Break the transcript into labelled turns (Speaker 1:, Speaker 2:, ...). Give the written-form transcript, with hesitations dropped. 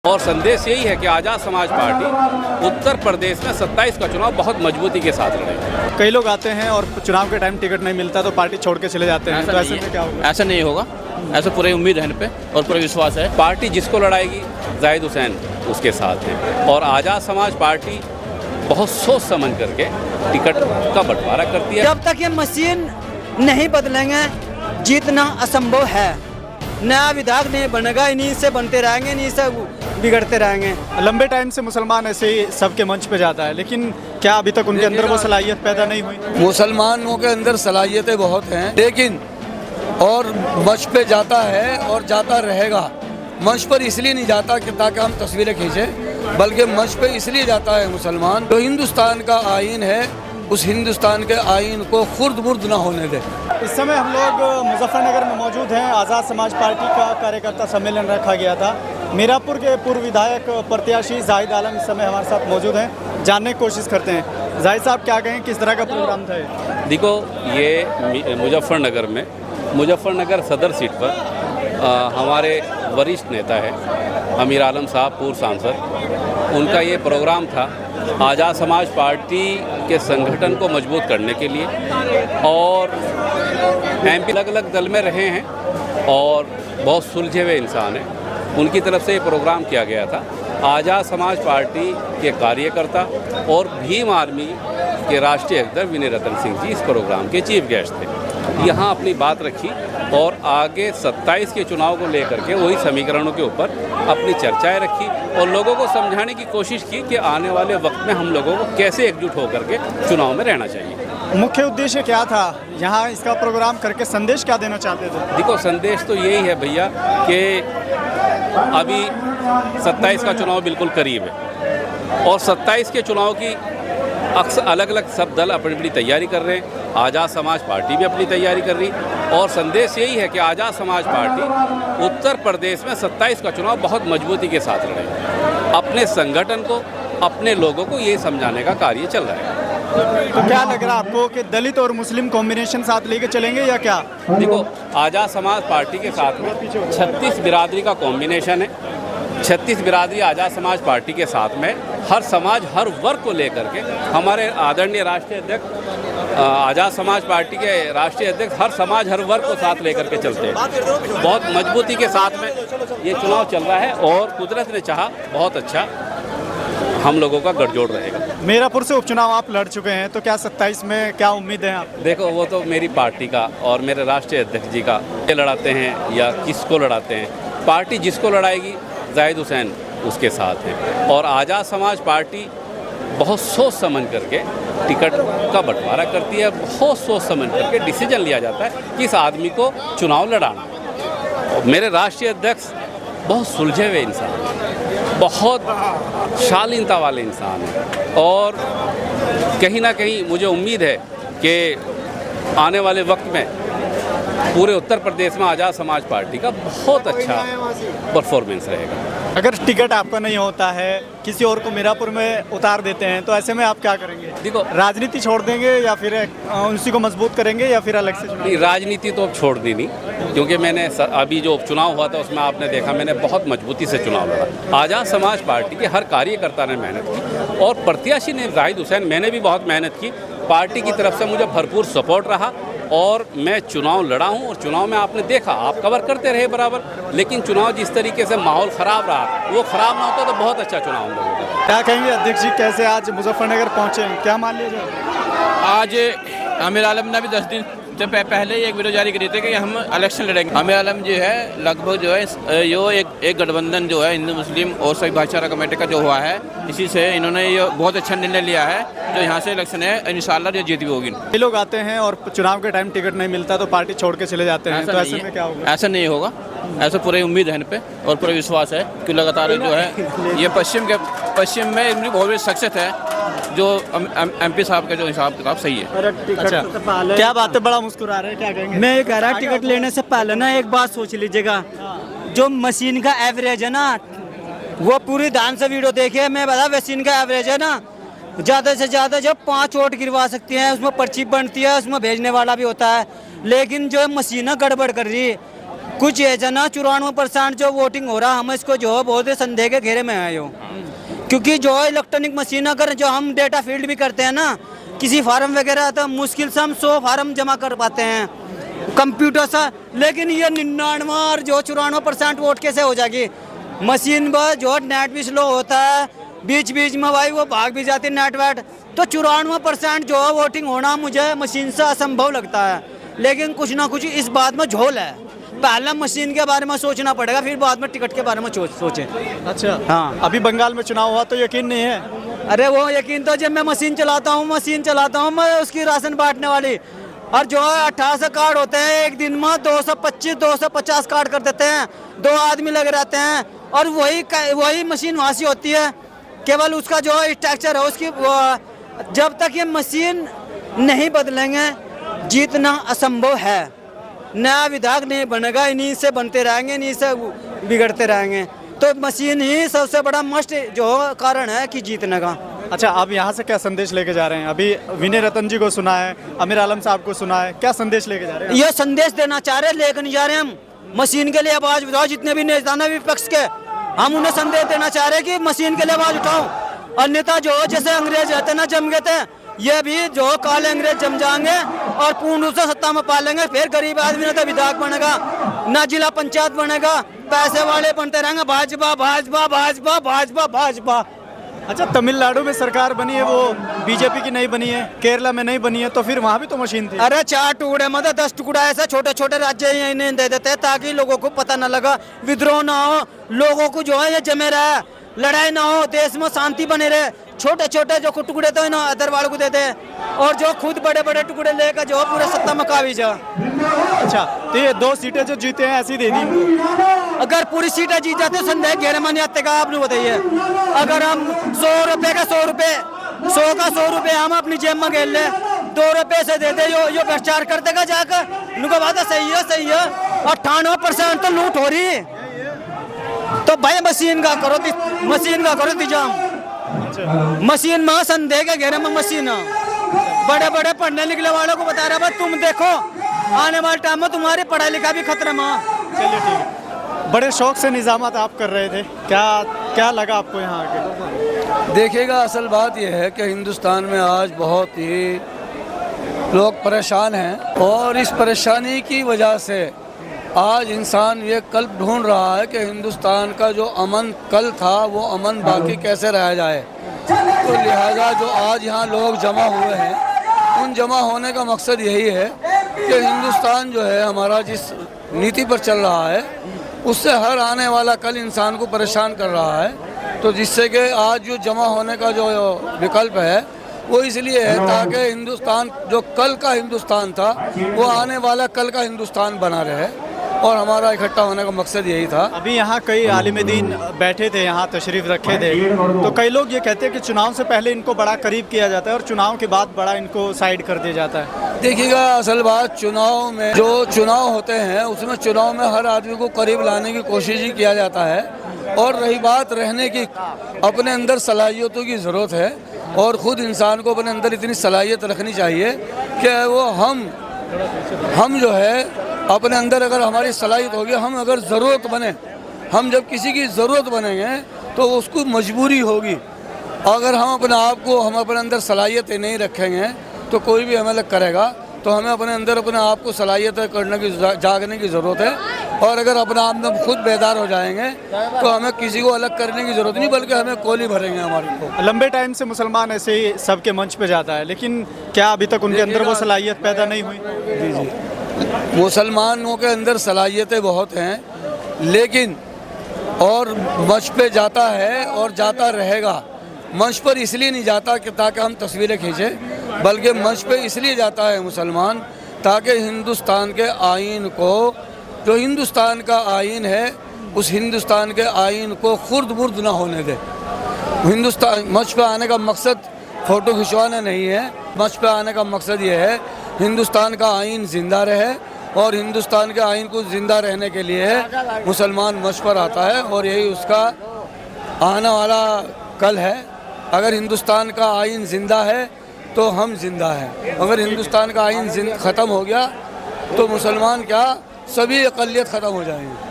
Speaker 1: और संदेश यही है कि आज़ाद समाज पार्टी उत्तर प्रदेश में 27 का चुनाव बहुत मजबूती के साथ लड़ेगी।
Speaker 2: कई लोग आते हैं और चुनाव के टाइम टिकट नहीं मिलता तो पार्टी छोड़ के चले जाते हैं, तो ऐसे में क्या होगा?
Speaker 3: ऐसा नहीं होगा, ऐसा पूरी उम्मीद है इन पे और पूरा विश्वास है।
Speaker 1: पार्टी जिसको लड़ाएगी जाहिद हुसैन उसके साथ है और आज़ाद समाज पार्टी बहुत सोच समझ करके टिकट का बंटवारा करती है।
Speaker 4: जब तक ये मशीन नहीं बदलेंगे जीतना असंभव है। नया विधायक नहीं बनेगा, इन्हीं से बनते रहेंगे, इन्हीं से बिगड़ते रहेंगे।
Speaker 2: लंबे टाइम से मुसलमान ऐसे ही सबके मंच पे जाता है, लेकिन क्या अभी तक उनके अंदर वो सलाहियत पैदा नहीं हुई?
Speaker 5: मुसलमानों के अंदर सलाहियतें बहुत हैं, लेकिन और मंच पे जाता है और जाता रहेगा। मंच पर इसलिए नहीं जाता कि ताकि हम तस्वीरें खींचें, बल्कि मंच पे इसलिए जाता है मुसलमान जो हिंदुस्तान का आईन है उस हिंदुस्तान के आईन को खुर्द बुर्द ना होने दे।
Speaker 2: इस समय हम लोग मुजफ्फरनगर में मौजूद हैं। आज़ाद समाज पार्टी का कार्यकर्ता सम्मेलन रखा गया था। मीरापुर के पूर्व विधायक प्रत्याशी जाहिद आलम इस समय हमारे साथ मौजूद हैं, जानने की कोशिश करते हैं। जाहिद साहब क्या कहें, किस तरह का प्रोग्राम था ये?
Speaker 1: देखो, ये मुजफ्फरनगर सदर सीट पर हमारे वरिष्ठ नेता है अमीर आलम साहब, पूर्व सांसद, उनका ये प्रोग्राम था आज़ाद समाज पार्टी के संगठन को मजबूत करने के लिए। और एमपी अलग अलग दल में रहे हैं और बहुत सुलझे हुए इंसान हैं, उनकी तरफ से ये प्रोग्राम किया गया था। आज़ाद समाज पार्टी के कार्यकर्ता और भीम आर्मी के राष्ट्रीय अध्यक्ष विनय रतन सिंह जी इस प्रोग्राम के चीफ गेस्ट थे। यहाँ अपनी बात रखी और आगे 27 के चुनाव को लेकर के वही समीकरणों के ऊपर अपनी चर्चाएं रखी और लोगों को समझाने की कोशिश की कि आने वाले वक्त में हम लोगों को कैसे एकजुट होकर के चुनाव में रहना चाहिए।
Speaker 2: मुख्य उद्देश्य क्या था यहाँ इसका प्रोग्राम करके, संदेश क्या देना चाहते थे?
Speaker 1: देखो, संदेश तो यही है भैया कि अभी 27 का चुनाव बिल्कुल करीब है और 27 के चुनाव की अक्सर अलग अलग सब दल अपनी अपनी तैयारी कर रहे हैं। आज़ाद समाज पार्टी भी अपनी तैयारी कर रही और संदेश यही है कि आज़ाद समाज पार्टी उत्तर प्रदेश में 27 का चुनाव बहुत मजबूती के साथ लड़ेगी। अपने संगठन को, अपने लोगों को ये समझाने का कार्य चल रहा है।
Speaker 2: तो क्या लग रहा है आपको कि दलित और मुस्लिम कॉम्बिनेशन साथ लेके चलेंगे या क्या?
Speaker 1: देखो, आज़ाद समाज पार्टी के साथ में 36 बिरादरी का कॉम्बिनेशन है। 36 बिरादरी आज़ाद समाज पार्टी के साथ में हर समाज, हर वर्ग को लेकर के हमारे आदरणीय राष्ट्रीय अध्यक्ष आज़ाद समाज पार्टी के राष्ट्रीय अध्यक्ष हर समाज, हर वर्ग को साथ लेकर के चलते हैं। बहुत मजबूती के साथ में ये चुनाव चल रहा है और कुदरत ने चाहा बहुत अच्छा हम लोगों का गठजोड़ रहेगा।
Speaker 2: मीरापुर से उपचुनाव आप लड़ चुके हैं, तो क्या 27 में क्या उम्मीद है आप?
Speaker 1: देखो, वो तो मेरी पार्टी का और मेरे राष्ट्रीय अध्यक्ष जी का ये लड़ाते हैं या किसको लड़ाते हैं। पार्टी जिसको लड़ाएगी जाहिद हुसैन उसके साथ है और आज़ाद समाज पार्टी बहुत सोच समझ करके टिकट का बंटवारा करती है। बहुत सोच समझ करके डिसीजन लिया जाता है कि इस आदमी को चुनाव लड़ाना। और मेरे राष्ट्रीय अध्यक्ष बहुत सुलझे हुए इंसान हैं, बहुत शालीनता वाले इंसान हैं और कहीं ना कहीं मुझे उम्मीद है कि आने वाले वक्त में पूरे उत्तर प्रदेश में आज़ाद समाज पार्टी का बहुत अच्छा परफॉर्मेंस रहेगा।
Speaker 2: अगर टिकट आपका नहीं होता है, किसी और को मीरापुर में उतार देते हैं, तो ऐसे में आप क्या करेंगे?
Speaker 1: देखो,
Speaker 2: राजनीति छोड़ देंगे या फिर उसी को मजबूत करेंगे या फिर अलग से?
Speaker 1: नहीं, राजनीति तो अब छोड़ दी नहीं, क्योंकि मैंने अभी जो उपचुनाव हुआ था उसमें आपने देखा मैंने बहुत मजबूती से चुनाव लड़ा। आज़ाद समाज पार्टी के हर कार्यकर्ता ने मेहनत की और प्रत्याशी ने जाहिद हुसैन, मैंने भी बहुत मेहनत की। पार्टी की तरफ से मुझे भरपूर सपोर्ट रहा और मैं चुनाव लड़ा हूं और चुनाव में आपने देखा, आप कवर करते रहे बराबर, लेकिन चुनाव जिस तरीके से माहौल ख़राब रहा, वो ख़राब ना होता तो बहुत अच्छा चुनाव हम लोगों का।
Speaker 2: क्या कहेंगे अध्यक्ष जी, कैसे आज मुजफ्फरनगर पहुंचे हैं, क्या मान लिया जाए?
Speaker 3: आज आमिर आलम ने भी 10 दिन से पहले ही एक वीडियो जारी करी थी कि हम इलेक्शन लड़ेंगे। आमिर आलम जो है लगभग जो है यो एक गठबंधन जो है हिंदू मुस्लिम और सभी भाईचारा कमेटी का जो हुआ है, इसी से इन्होंने ये बहुत अच्छा निर्णय लिया है जो यहाँ से इलेक्शन है इंशाल्लाह ये जीत भी होगी।
Speaker 2: कई लोग आते हैं और चुनाव के टाइम टिकट नहीं मिलता तो पार्टी छोड़ के चले जाते हैं, तो ऐसे में क्या होगा?
Speaker 3: ऐसा नहीं होगा, ऐसा पूरी उम्मीद है इन पे और पूरा विश्वास है कि लगातार जो है ये पश्चिम में इनकी बहुत बड़ी सक्सेस है जो एमपी साहब का जो हिसाब किताब सही है।
Speaker 2: अच्छा, क्या बात है, बड़ा मुस्कुरा रहे हैं, क्या कहेंगे?
Speaker 4: मैं ये कह रहा टिकट लेने से पहले ना एक बात सोच लीजिएगा, जो मशीन का एवरेज है ना, वो पूरी ध्यान से वीडियो देखिए। मैं बता, मशीन का एवरेज है ना, ज़्यादा से ज़्यादा जो 5 वोट गिरवा सकती है, उसमें पर्ची बनती है, उसमें भेजने वाला भी होता है, लेकिन जो मशीन गड़बड़ कर रही है, कुछ ऐसा ना 94% जो वोटिंग हो रहा हम इसको जो है बहुत ही संदेह के घेरे में है यो, क्योंकि जो इलेक्ट्रॉनिक मशीन अगर जो हम डेटा फील्ड भी करते हैं ना किसी फार्म वगैरह तो मुश्किल से हम 100 फार्म जमा कर पाते हैं कंप्यूटर से, लेकिन ये 99 और जो 94% वोट कैसे हो जाएगी। मशीन पर जो नेट भी स्लो होता है, बीच बीच में भाई वो भाग भी जाती है नेट वेट, तो 94% जो है वोटिंग होना मुझे मशीन से असंभव लगता है। लेकिन कुछ ना कुछ इस बात में झोल है, पहले मशीन के बारे में सोचना पड़ेगा फिर बाद में टिकट के बारे में सोचें।
Speaker 2: अच्छा,
Speaker 4: हाँ।
Speaker 2: अभी बंगाल में चुनाव हुआ तो यकीन नहीं है?
Speaker 4: अरे वो यकीन तो जब मैं मशीन चलाता हूँ मैं उसकी राशन बांटने वाली, और जो है 18 कार्ड होते हैं एक दिन में 225-250 कार्ड कर देते हैं, 2 आदमी लगे रहते हैं, और वही मशीन वहाँ से होती है, केवल उसका जो स्ट्रक्चर है उसकी जब तक ये मशीन नहीं बदलेंगे जीतना असंभव है। नया विधायक नहीं बनेगा, इन्हीं से बनते रहेंगे, इन्हीं से बिगड़ते रहेंगे, तो मशीन ही सबसे बड़ा मस्ट जो कारण है कि जीतने का।
Speaker 2: अच्छा, आप यहाँ से क्या संदेश लेके जा रहे हैं? अभी विनय रतन जी को सुना है, आमिर आलम साहब को सुना है, क्या संदेश लेके जा रहे हैं?
Speaker 4: ये संदेश देना चाह रहे, लेकर नहीं जा रहे हम। मशीन के लिए आवाज उठाओ, जितने भी नेता ना विपक्ष के, हम उन्हें संदेश देना चाह रहे कि मशीन के लिए आवाज उठाओ। अन्यथा जो जैसे अंग्रेज रहते ना जम गए थे, ये भी जो काले अंग्रेज जम जाएंगे और पूर्ण रूप से सत्ता में पा लेंगे, फिर गरीब आदमी ना तो विधायक बनेगा ना जिला पंचायत बनेगा, पैसे वाले बनते रहेंगे भाजपा भाजपा भाजपा भाजपा भाजपा।
Speaker 2: अच्छा, तमिलनाडु में सरकार बनी है वो बीजेपी की नहीं बनी है, केरला में नहीं बनी है, तो फिर वहाँ भी तो मशीन थी।
Speaker 4: अरे 4 टुकड़े मतलब 10 टुकड़ा ऐसा छोटे छोटे राज्य इन्हें दे देते हैं ताकि लोगों को पता न लगा, विद्रोह ना हो, लोगों को जो है ये जमे रहे, लड़ाई ना हो, देश में शांति बने रहे। छोटे छोटे जो टुकड़े तो इन्हें अदर वालों को देते हैं, और जो खुद बड़े बड़े टुकड़े लेकर जो पूरे सत्ता में काबिज है।
Speaker 2: अच्छा, तो ये 2 सीटें जो जीते हैं ऐसी दे दी इनको?
Speaker 4: अगर पूरी सीटें जीत जाते संदेह घेरे में नहीं आते का, आपने बताइए। अगर हम 100 रुपए का 100 रुपए, 100 का 100 रुपए हम अपनी जेब में घेर ले, 2 रुपए से दे दे यो भ्रष्टाचार कर देगा जाकर। उनका बात सही है, 98% तो लूट हो रही, तो भाई मशीन का करो इंतजाम। मशीन में संदेह के घेरे में मशीन, बड़े बड़े पढ़ने लिखने वालों को बता रहा है तुम देखो आने वाले टाइम में तुम्हारी पढ़ाई लिखाई भी खतरे में।
Speaker 2: चलिए ठीक है। बड़े शौक से निजामत आप कर रहे थे, क्या लगा आपको यहाँ आके?
Speaker 5: देखिएगा, असल बात यह है कि हिंदुस्तान में आज बहुत ही लोग परेशान हैं, और इस परेशानी की वजह से आज इंसान ये कल्प ढूंढ रहा है कि हिंदुस्तान का जो अमन कल था वो अमन बाकी कैसे रह जाए। तो लिहाजा जो आज यहाँ लोग जमा हुए हैं, उन जमा होने का मकसद यही है कि हिंदुस्तान जो है हमारा जिस नीति पर चल रहा है उससे हर आने वाला कल इंसान को परेशान कर रहा है, तो जिससे कि आज जो जमा होने का जो विकल्प है वो इसलिए है ताकि हिंदुस्तान जो कल का हिंदुस्तान था वो आने वाला कल का हिंदुस्तान बना रहे, और हमारा इकट्ठा होने का मकसद यही था।
Speaker 2: अभी यहाँ कई आलिम दीन बैठे थे, यहाँ तशरीफ रखे थे, तो कई लोग ये कहते हैं कि चुनाव से पहले इनको बड़ा करीब किया जाता है और चुनाव के बाद बड़ा इनको साइड कर दिया जाता है।
Speaker 5: देखिएगा, असल बात चुनाव में जो चुनाव होते हैं उसमें चुनाव में हर आदमी को करीब लाने की कोशिश ही किया जाता है, और रही बात रहने की, अपने अंदर सलाहियतों की ज़रूरत है, और ख़ुद इंसान को अपने अंदर इतनी सलाहियत रखनी चाहिए कि वो हम जो है अपने अंदर अगर हमारी सलाहियत होगी, हम अगर ज़रूरत बने, हम जब किसी की ज़रूरत बनेंगे तो उसको मजबूरी होगी। अगर हम अपने अंदर सलाहियतें नहीं रखेंगे तो कोई भी हमें अलग करेगा, तो हमें अपने अंदर अपने आप को सलाहियत करने की जागने की ज़रूरत है, और अगर अपने आप में खुद बेदार हो जाएंगे तो हमें किसी को अलग करने की ज़रूरत नहीं, बल्कि हमें कोली भरेंगे हमारी को।
Speaker 2: लंबे टाइम से मुसलमान ऐसे ही सबके मंच पे जाता है, लेकिन क्या अभी तक उनके अंदर वो सलाहियत पैदा नहीं हुई?
Speaker 5: जी, मुसलमानों के अंदर सलाहियतें बहुत हैं, लेकिन और मंच पे जाता है और जाता रहेगा। मंच पर इसलिए नहीं जाता कि ताकि हम तस्वीरें खींचें, बल्कि मंच पे इसलिए जाता है मुसलमान ताकि हिंदुस्तान के आइन को, जो हिंदुस्तान का आइन है, उस हिंदुस्तान के आइन को खुर्द बुर्द ना होने दे। हिंदुस्तान मंच पे आने का मकसद फ़ोटो खिंचवाना नहीं है, मंच पे आने का मकसद ये है हिंदुस्तान का आइन ज़िंदा रहे, और हिंदुस्तान के आइन को ज़िंदा रहने के लिए मुसलमान मंच पर आता है, और यही उसका आने वाला कल है। अगर हिंदुस्तान का आइन ज़िंदा है तो हम जिंदा हैं, अगर हिंदुस्तान का आइन ख़त्म हो गया तो मुसलमान क्या सभी अकलियत ख़त्म हो जाएंगे।